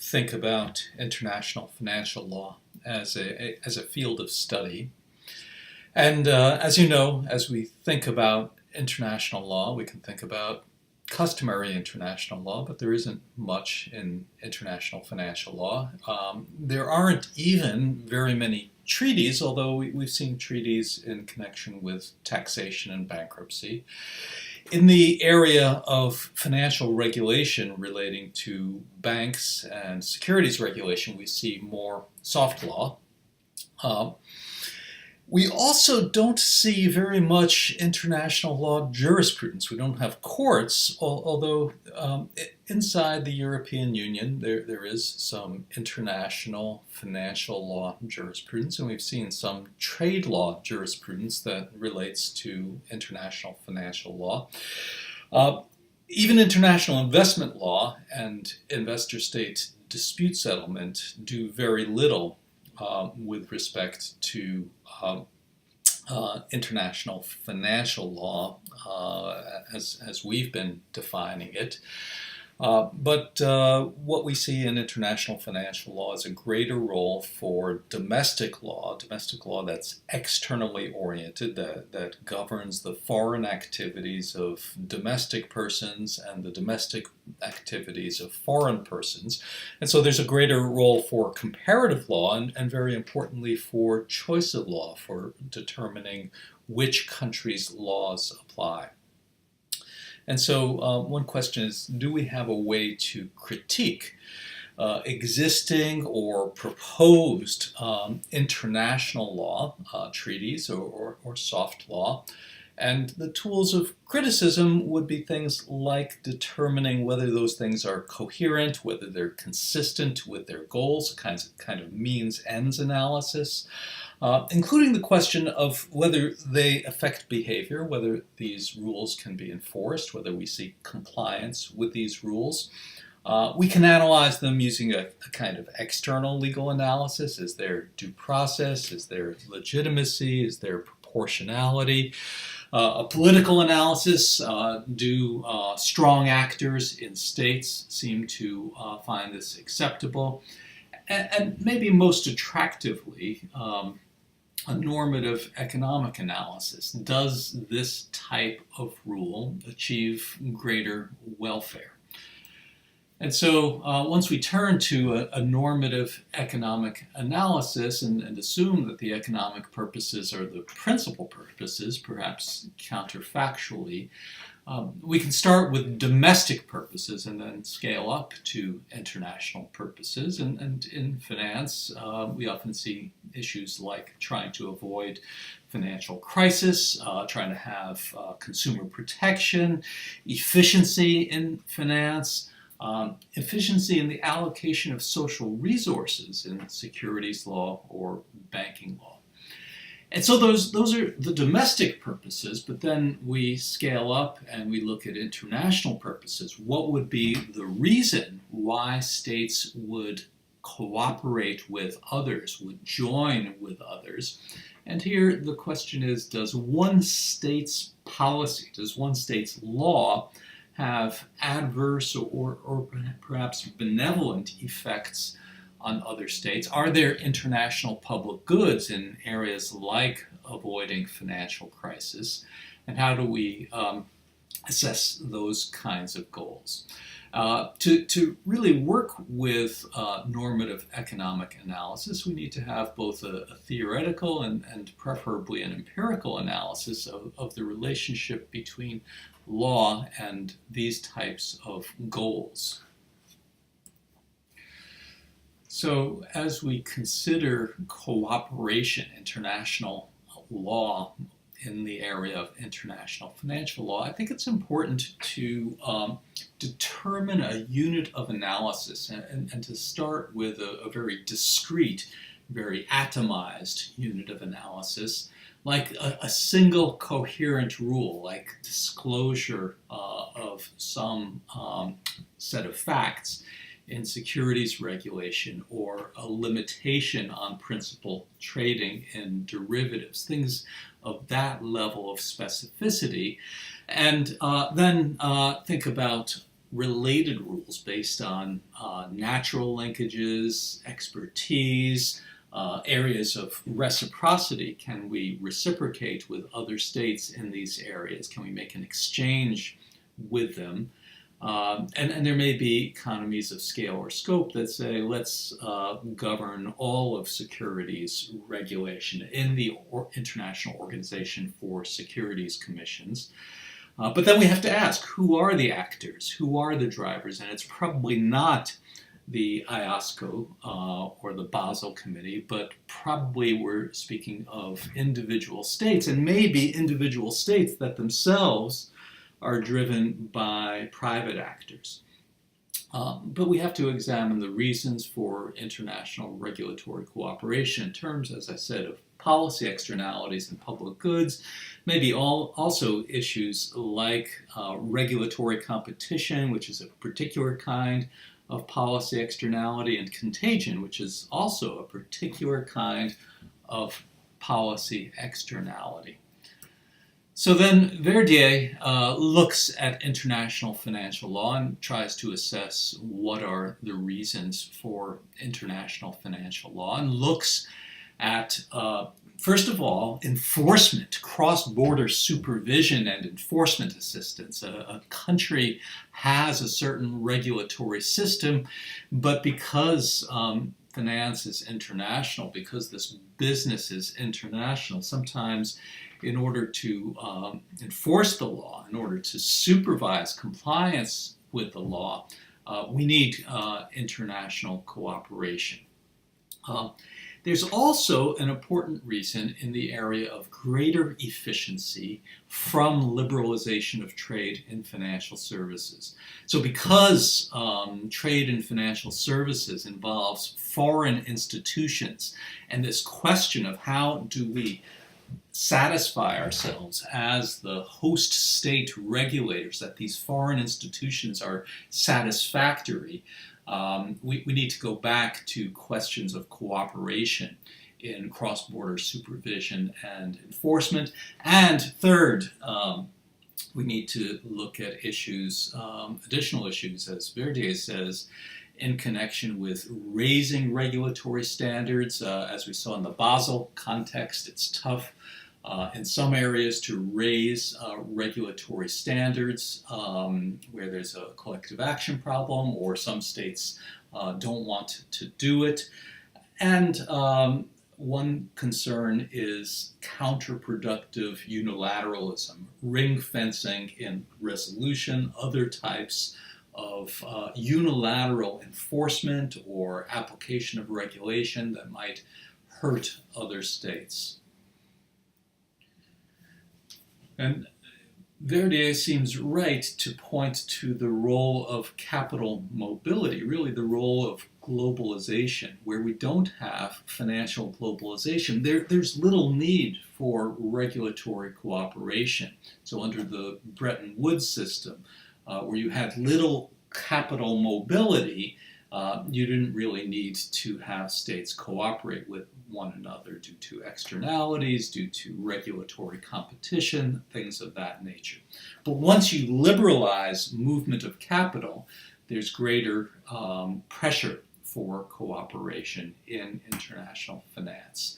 think about international financial law as a field of study. And as you know, as we think about international law, we can think about customary international law, but there isn't much in international financial law. There aren't even very many treaties, although we've seen treaties in connection with taxation and bankruptcy. In the area of financial regulation relating to banks and securities regulation, we see more soft law. We also don't see very much international law jurisprudence. We don't have courts, although inside the European Union there is some international financial law jurisprudence, and we've seen some trade law jurisprudence that relates to international financial law. Even international investment law and investor-state dispute settlement do very little with respect to international financial law as we've been defining it. But what we see in international financial law is a greater role for domestic law that's externally oriented, that governs the foreign activities of domestic persons and the domestic activities of foreign persons. And so there's a greater role for comparative law and very importantly for choice of law, for determining which country's laws apply. And so one question is, do we have a way to critique existing or proposed international law, treaties or soft law? And the tools of criticism would be things like determining whether those things are coherent, whether they're consistent with their goals, kind of means-ends analysis. Including the question of whether they affect behavior, whether these rules can be enforced, whether we see compliance with these rules. We can analyze them using a kind of external legal analysis. Is there due process? Is there legitimacy? Is there proportionality? A political analysis. Do strong actors in states seem to find this acceptable? And maybe most attractively, a normative economic analysis. Does this type of rule achieve greater welfare? And so once we turn to a normative economic analysis and assume that the economic purposes are the principal purposes, perhaps counterfactually, we can start with domestic purposes and then scale up to international purposes. And in finance, we often see issues like trying to avoid financial crisis, trying to have consumer protection, efficiency in finance, efficiency in the allocation of social resources in securities law or banking law. And so those are the domestic purposes, but then we scale up and we look at international purposes. What would be the reason why states would cooperate with others, would join with others? And here the question is, does one state's policy, does one state's law have adverse or perhaps benevolent effects on other states? Are there international public goods in areas like avoiding financial crisis? And how do we assess those kinds of goals? To really work with normative economic analysis, we need to have both a theoretical and preferably an empirical analysis of the relationship between law and these types of goals. So as we consider cooperation, international law in the area of international financial law, I think it's important to determine a unit of analysis and to start with a very discrete, very atomized unit of analysis, like a single coherent rule, like disclosure of some set of facts in securities regulation, or a limitation on principal trading in derivatives, things of that level of specificity. And then think about related rules based on natural linkages, expertise, areas of reciprocity. Can we reciprocate with other states in these areas? Can we make an exchange with them? And there may be economies of scale or scope that say, let's govern all of securities regulation in the International Organization for Securities Commissions. But then we have to ask, who are the actors? Who are the drivers? And it's probably not the IOSCO or the Basel Committee, but probably we're speaking of individual states, and maybe individual states that themselves are driven by private actors. But we have to examine the reasons for international regulatory cooperation in terms, as I said, of policy externalities and public goods, maybe also issues like regulatory competition, which is a particular kind of policy externality, and contagion, which is also a particular kind of policy externality. So then Verdier looks at international financial law and tries to assess what are the reasons for international financial law, and looks at, first of all, enforcement, cross-border supervision and enforcement assistance. A country has a certain regulatory system, but because finance is international, because this business is international, sometimes in order to enforce the law, in order to supervise compliance with the law, we need international cooperation. There's also an important reason in the area of greater efficiency from liberalization of trade in financial services. So because trade in financial services involves foreign institutions, and this question of how do we satisfy ourselves as the host state regulators that these foreign institutions are satisfactory, we need to go back to questions of cooperation in cross-border supervision and enforcement. And third, we need to look at issues, additional issues, as Verdier says, in connection with raising regulatory standards. As we saw in the Basel context, it's tough in some areas to raise regulatory standards where there's a collective action problem or some states don't want to do it. And one concern is counterproductive unilateralism, ring fencing in resolution, other types of unilateral enforcement or application of regulation that might hurt other states. And Verdier seems right to point to the role of capital mobility, really the role of globalization. Where we don't have financial globalization, there's little need for regulatory cooperation. So under the Bretton Woods system, where you had little capital mobility, you didn't really need to have states cooperate with one another due to externalities, due to regulatory competition, things of that nature. But once you liberalize movement of capital, there's greater pressure for cooperation in international finance.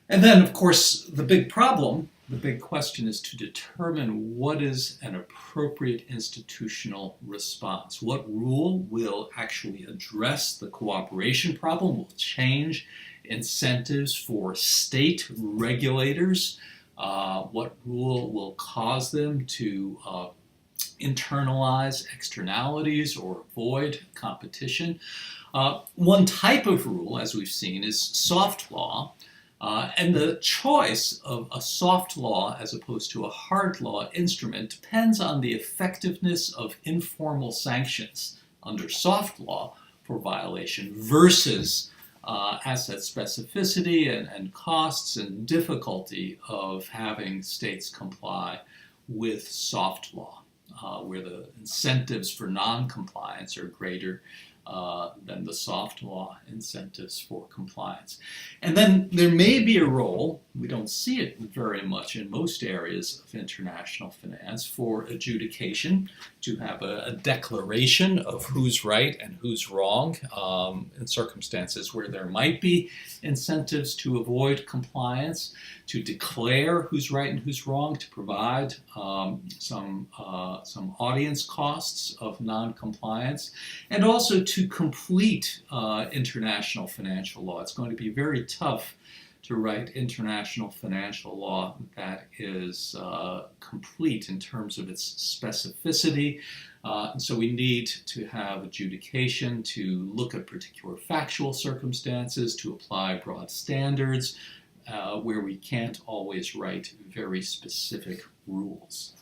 And then, of course, the big problem, the big question is to determine what is an appropriate institutional response. What rule will actually address the cooperation problem, will change incentives for state regulators, what rule will cause them to internalize externalities or avoid competition. One type of rule, as we've seen, is soft law. And the choice of a soft law as opposed to a hard law instrument depends on the effectiveness of informal sanctions under soft law for violation versus asset specificity and costs and difficulty of having states comply with soft law, where the incentives for non-compliance are greater than the soft law incentives for compliance. And then there may be a role, we don't see it very much in most areas of international finance for adjudication, to have a declaration of who's right and who's wrong in circumstances where there might be incentives to avoid compliance, to declare who's right and who's wrong, to provide some audience costs of non-compliance, and also to complete international financial law. It's going to be very tough to write international financial law that is complete in terms of its specificity. And so we need to have adjudication to look at particular factual circumstances, to apply broad standards, where we can't always write very specific rules.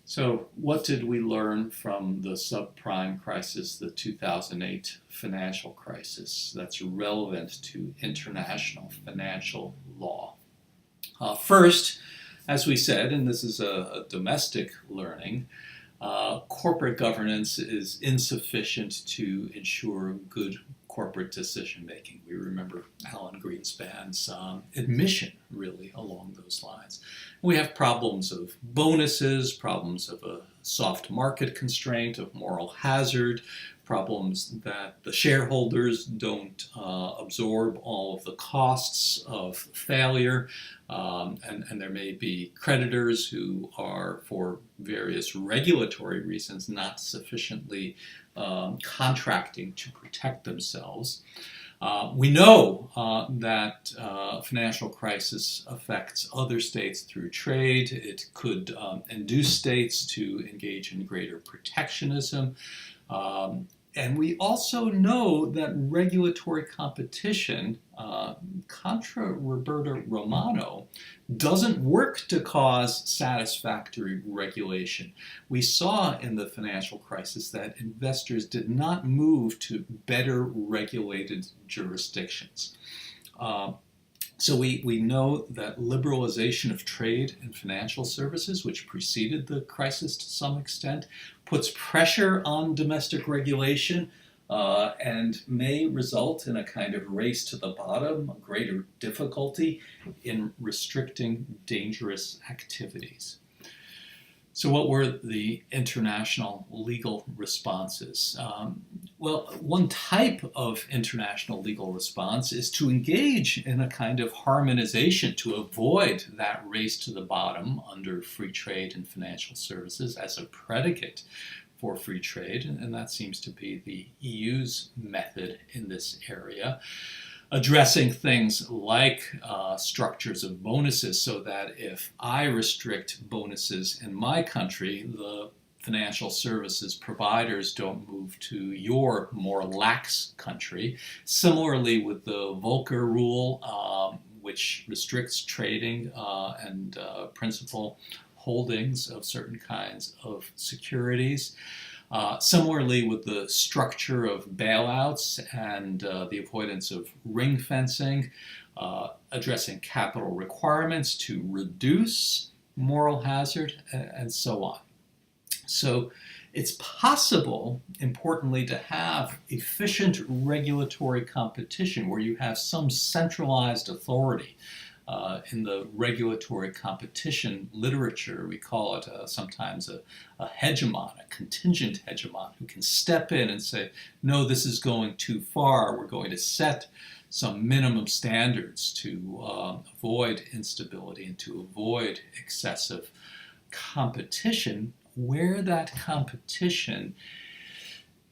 So what did we learn from the subprime crisis, the 2008 financial crisis, that's relevant to international financial law? First, as we said, and this is a domestic learning, corporate governance is insufficient to ensure good corporate decision making. We remember Alan Greenspan's admission, really, along those lines. We have problems of bonuses, problems of a soft market constraint, of moral hazard, problems that the shareholders don't absorb all of the costs of failure, and there may be creditors who are, for various regulatory reasons, not sufficiently contracting to protect themselves. We know that financial crisis affects other states through trade. It could induce states to engage in greater protectionism. And we also know that regulatory competition, contra Roberto Romano, doesn't work to cause satisfactory regulation. We saw in the financial crisis that investors did not move to better regulated jurisdictions. So we know that liberalization of trade and financial services, which preceded the crisis to some extent, puts pressure on domestic regulation and may result in a kind of race to the bottom, a greater difficulty in restricting dangerous activities. So what were the international legal responses? Well, one type of international legal response is to engage in a kind of harmonization to avoid that race to the bottom under free trade and financial services as a predicate for free trade, and that seems to be the EU's method in this area. Addressing things like structures of bonuses, so that if I restrict bonuses in my country, the financial services providers don't move to your more lax country. Similarly with the Volcker rule, which restricts trading and principal holdings of certain kinds of securities. Similarly with the structure of bailouts and the avoidance of ring fencing, addressing capital requirements to reduce moral hazard, and so on. So it's possible, importantly, to have efficient regulatory competition where you have some centralized authority. In the regulatory competition literature, we call it sometimes a hegemon, a contingent hegemon, who can step in and say, no, this is going too far. We're going to set some minimum standards to avoid instability and to avoid excessive competition, where that competition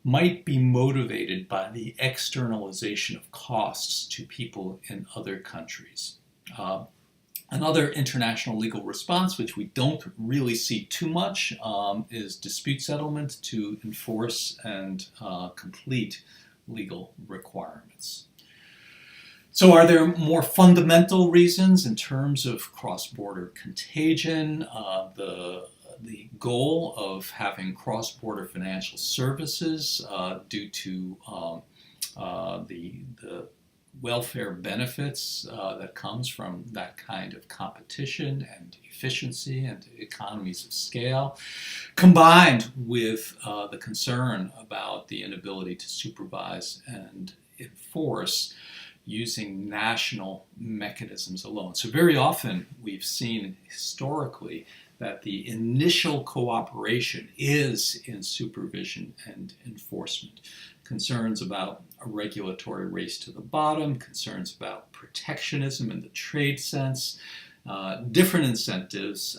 might be motivated by the externalization of costs to people in other countries. Another international legal response, which we don't really see too much, is dispute settlement to enforce and complete legal requirements. So are there more fundamental reasons in terms of cross-border contagion, the goal of having cross-border financial services due to the welfare benefits that comes from that kind of competition and efficiency and economies of scale, combined with the concern about the inability to supervise and enforce using national mechanisms alone. So very often we've seen historically that the initial cooperation is in supervision and enforcement. Concerns about a regulatory race to the bottom, concerns about protectionism in the trade sense, different incentives,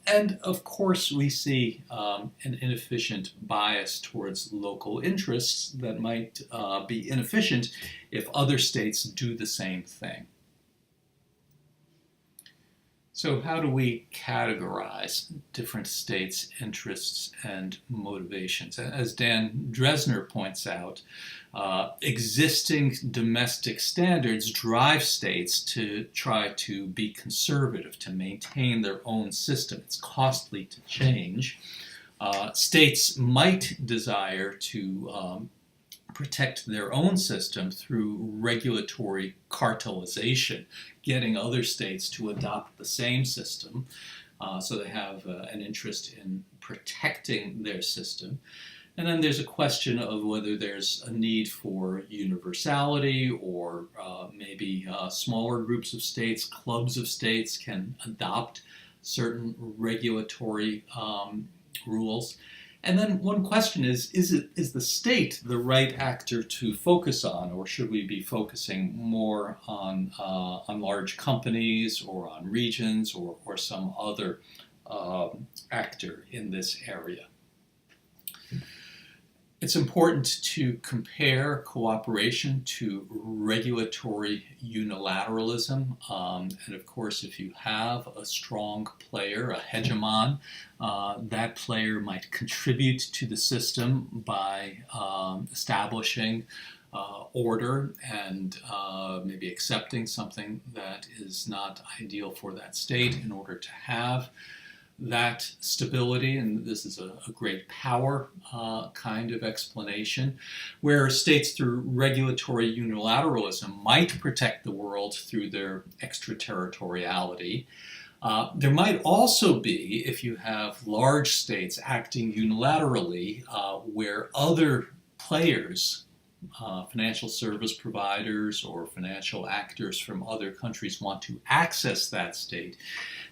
and of course we see an inefficient bias towards local interests that might be inefficient if other states do the same thing. So how do we categorize different states' interests and motivations? As Dan Dresner points out, existing domestic standards drive states to try to be conservative, to maintain their own system. It's costly to change. States might desire to protect their own system through regulatory cartelization, getting other states to adopt the same system. So they have an interest in protecting their system. And then there's a question of whether there's a need for universality, or maybe smaller groups of states, clubs of states can adopt certain regulatory rules. And then one question is the state the right actor to focus on, or should we be focusing more on large companies or on regions or some other actor in this area? It's important to compare cooperation to regulatory unilateralism. And of course, if you have a strong player, a hegemon, that player might contribute to the system by establishing order and maybe accepting something that is not ideal for that state in order to have that stability. And this is a great power kind of explanation, where states through regulatory unilateralism might protect the world through their extraterritoriality. There might also be, if you have large states acting unilaterally, where other players, financial service providers or financial actors from other countries want to access that state,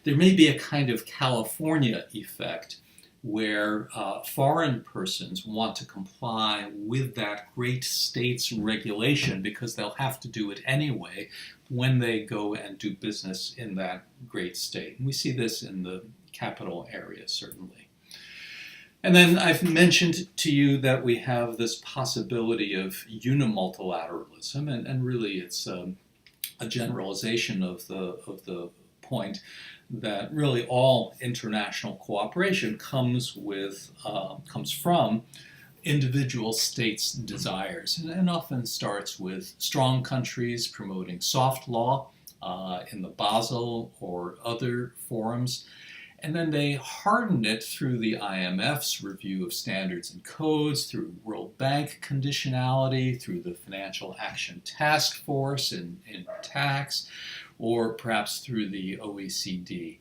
there may be a kind of California effect where foreign persons want to comply with that great state's regulation because they'll have to do it anyway when they go and do business in that great state. And we see this in the capital area, certainly. And then I've mentioned to you that we have this possibility of unimultilateralism, and really it's a generalization of the point that really all international cooperation comes from individual states' desires, and often starts with strong countries promoting soft law in the Basel or other forums. And then they harden it through the IMF's review of standards and codes, through World Bank conditionality, through the Financial Action Task Force in tax, or perhaps through the OECD.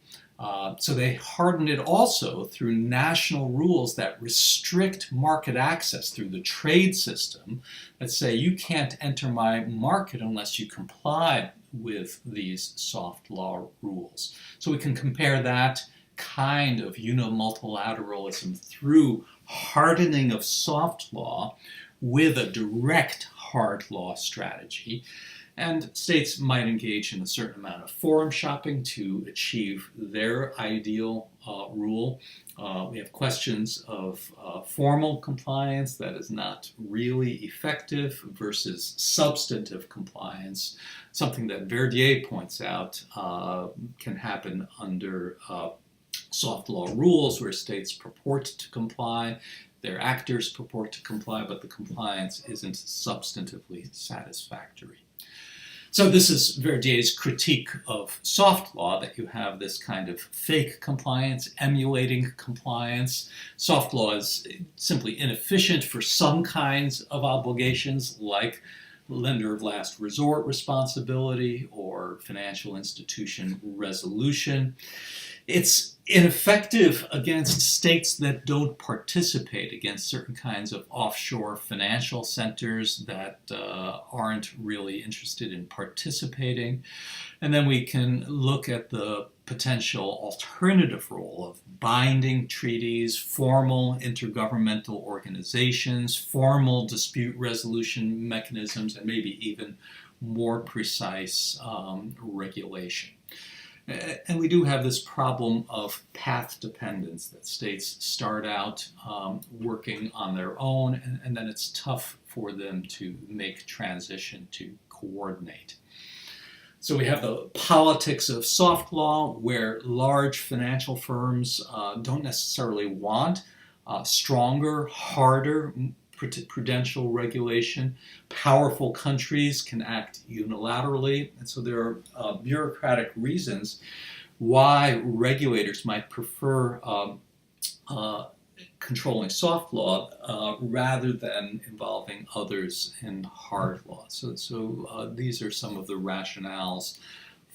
So they harden it also through national rules that restrict market access through the trade system, that say you can't enter my market unless you comply with these soft law rules. So we can compare that kind of unimultilateralism through hardening of soft law with a direct hard law strategy. And states might engage in a certain amount of forum shopping to achieve their ideal rule. We have questions of formal compliance that is not really effective versus substantive compliance, something that Verdier points out can happen under soft law rules where states purport to comply, their actors purport to comply, but the compliance isn't substantively satisfactory. So this is Verdier's critique of soft law, that you have this kind of fake compliance, emulating compliance. Soft law is simply inefficient for some kinds of obligations, like lender of last resort responsibility or financial institution resolution. It's ineffective against states that don't participate, against certain kinds of offshore financial centers that aren't really interested in participating. And then we can look at the potential alternative role of binding treaties, formal intergovernmental organizations, formal dispute resolution mechanisms, and maybe even more precise regulation. And we do have this problem of path dependence, that states start out working on their own, and then it's tough for them to make transition to coordinate. So we have the politics of soft law, where large financial firms don't necessarily want stronger, harder prudential regulation. Powerful countries can act unilaterally, and so there are bureaucratic reasons why regulators might prefer controlling soft law rather than involving others in hard law. So these are some of the rationales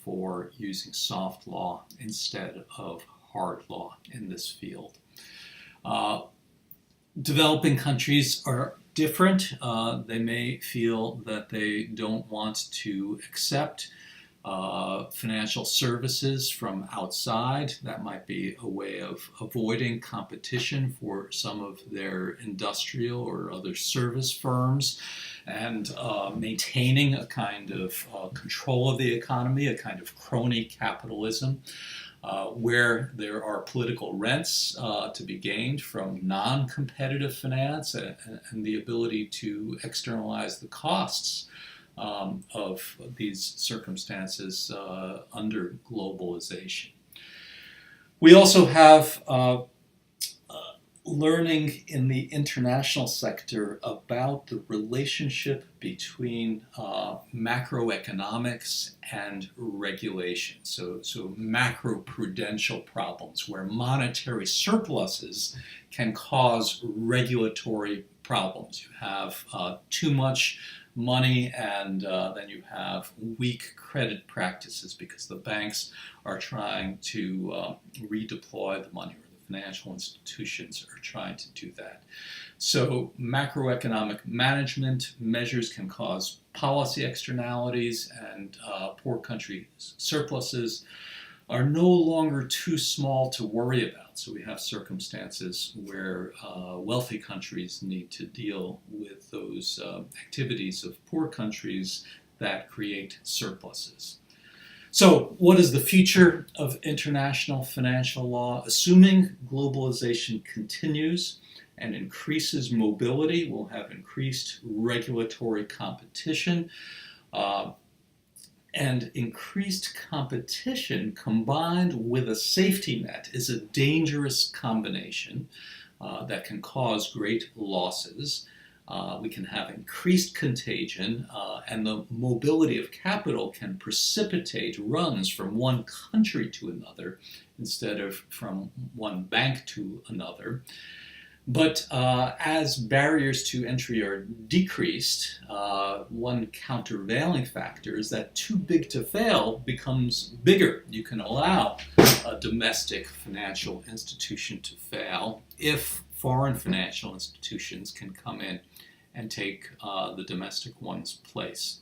for using soft law instead of hard law in this field. Developing countries are different. They may feel that they don't want to accept financial services from outside. That might be a way of avoiding competition for some of their industrial or other service firms, and maintaining a kind of control of the economy, a kind of crony capitalism. Where there are political rents to be gained from non-competitive finance, and the ability to externalize the costs of these circumstances under globalization. We also have learning in the international sector about the relationship between macroeconomics and regulation. So macroprudential problems, where monetary surpluses can cause regulatory problems. You have too much money, and then you have weak credit practices because the banks are trying to redeploy the money, or the financial institutions are trying to do that. So macroeconomic management measures can cause policy externalities, and poor country surpluses are no longer too small to worry about. So we have circumstances where wealthy countries need to deal with those activities of poor countries that create surpluses. So what is the future of international financial law? Assuming globalization continues and increases mobility, we'll have increased regulatory competition. And increased competition combined with a safety net is a dangerous combination that can cause great losses. We can have increased contagion, and the mobility of capital can precipitate runs from one country to another instead of from one bank to another. But as barriers to entry are decreased, one countervailing factor is that too big to fail becomes bigger. You can allow a domestic financial institution to fail if foreign financial institutions can come in and take the domestic one's place.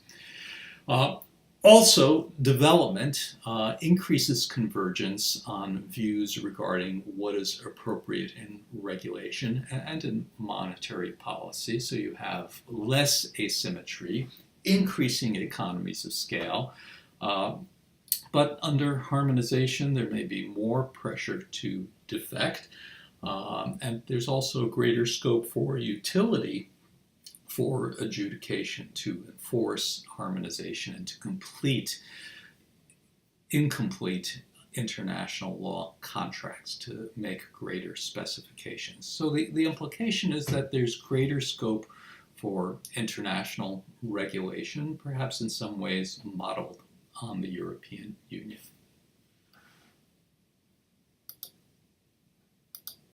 Also, development increases convergence on views regarding what is appropriate in regulation and in monetary policy. So you have less asymmetry, increasing economies of scale. But under harmonization, there may be more pressure to defect. And there's also greater scope for utility for adjudication to enforce harmonization and to complete incomplete international law contracts, to make greater specifications. So the implication is that there's greater scope for international regulation, perhaps in some ways modeled on the European Union.